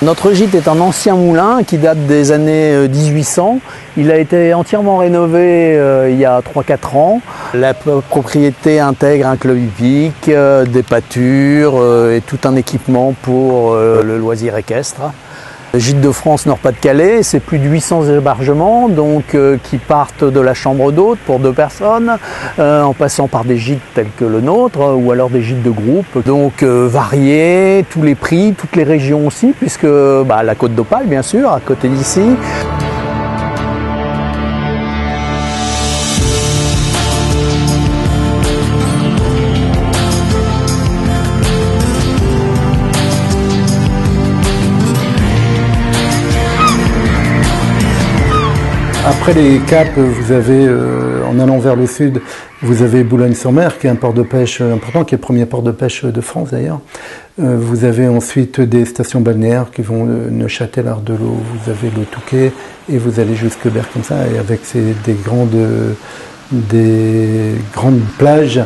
Notre gîte est un ancien moulin qui date des années 1800. Il a été entièrement rénové il y a 3-4 ans. La propriété intègre un club hippique, des pâtures et tout un équipement pour le loisir équestre. Le Gîte de France Nord-Pas-de-Calais, c'est plus de 800 hébergements qui partent de la chambre d'hôte pour 2 personnes, en passant par des gîtes tels que le nôtre ou alors des gîtes de groupe. Donc variés, tous les prix, toutes les régions aussi, puisque la Côte d'Opale bien sûr, à côté d'ici. Après les caps, vous avez, en allant vers le sud, vous avez Boulogne-sur-Mer, qui est un port de pêche important, qui est le premier port de pêche de France d'ailleurs. Vous avez ensuite des stations balnéaires qui vont de Neuchâtel, Ardelot, vous avez le Touquet, et vous allez jusque Berck comme ça, et avec des grandes plages.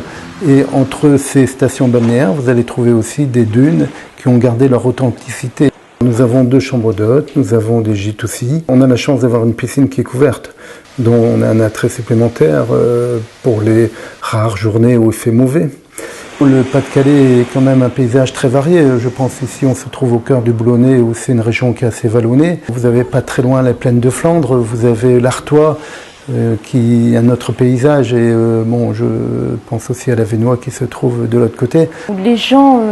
Et entre ces stations balnéaires, vous allez trouver aussi des dunes qui ont gardé leur authenticité. Nous avons 2 chambres d'hôtes, nous avons des gîtes aussi. On a la chance d'avoir une piscine qui est couverte, dont on a un attrait supplémentaire pour les rares journées où il fait mauvais. Le Pas-de-Calais est quand même un paysage très varié. Je pense ici on se trouve au cœur du Boulonnais où c'est une région qui est assez vallonnée. Vous avez pas très loin la plaine de Flandre, vous avez l'Artois qui est un autre paysage et je pense aussi à la Vénois qui se trouve de l'autre côté. Les gens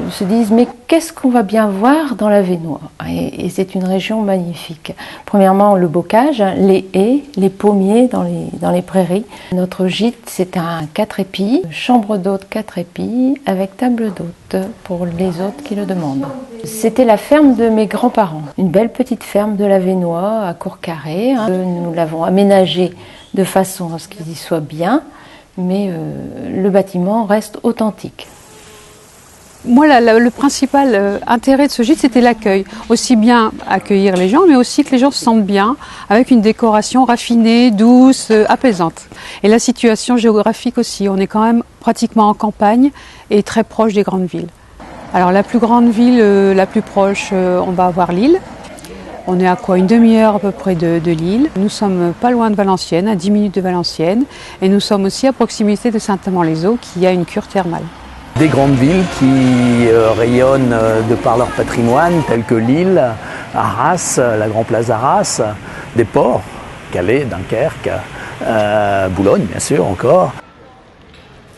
se disent mais qu'est-ce qu'on va bien voir dans la Vénois et c'est une région magnifique. Premièrement le bocage, les haies, les pommiers dans les prairies. Notre gîte c'est un 4 épis, chambre d'hôte 4 épis avec table d'hôte pour les hôtes qui le demandent. C'était la ferme de mes grands-parents, une belle petite ferme de la Vénois à Courcarré. Nous l'avons aménagée de façon à ce qu'il y soit bien, mais le bâtiment reste authentique. Moi, le principal intérêt de ce gîte, c'était l'accueil. Aussi bien accueillir les gens, mais aussi que les gens se sentent bien, avec une décoration raffinée, douce, apaisante. Et la situation géographique aussi, on est quand même pratiquement en campagne et très proche des grandes villes. Alors la plus grande ville, la plus proche, on va avoir Lille. On est à quoi, une demi-heure à peu près de Lille. Nous sommes pas loin de Valenciennes, à 10 minutes de Valenciennes. Et nous sommes aussi à proximité de Saint-Amand-les-Eaux, qui a une cure thermale. Des grandes villes qui rayonnent de par leur patrimoine, telles que Lille, Arras, la Grand Place d'Arras, des ports, Calais, Dunkerque, Boulogne bien sûr encore.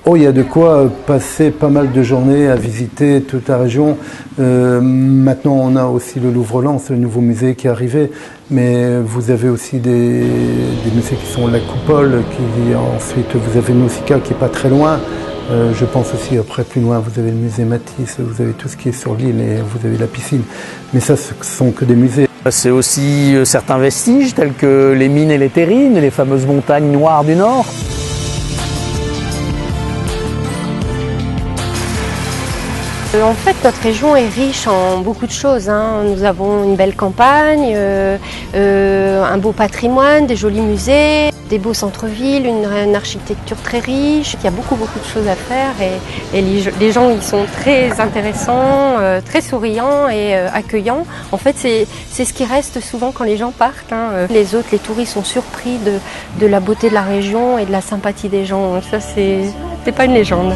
Oh, il y a de quoi passer pas mal de journées à visiter toute la région. Maintenant, on a aussi le Louvre-Lens, le nouveau musée qui est arrivé. Mais vous avez aussi des musées qui sont la Coupole, ensuite vous avez Nausicaa qui est pas très loin. Je pense aussi, après, plus loin, vous avez le musée Matisse, vous avez tout ce qui est sur l'île et vous avez la piscine. Mais ça, ce sont que des musées. C'est aussi certains vestiges, tels que les mines et les terrines, les fameuses montagnes noires du Nord. En fait, notre région est riche en beaucoup de choses. Nous avons une belle campagne, un beau patrimoine, des jolis musées, des beaux centres-villes, une architecture très riche. Il y a beaucoup de choses à faire et les gens ils sont très intéressants, très souriants et accueillants. En fait, c'est ce qui reste souvent quand les gens partent. Les autres, les touristes sont surpris de la beauté de la région et de la sympathie des gens. Ça, c'est pas une légende.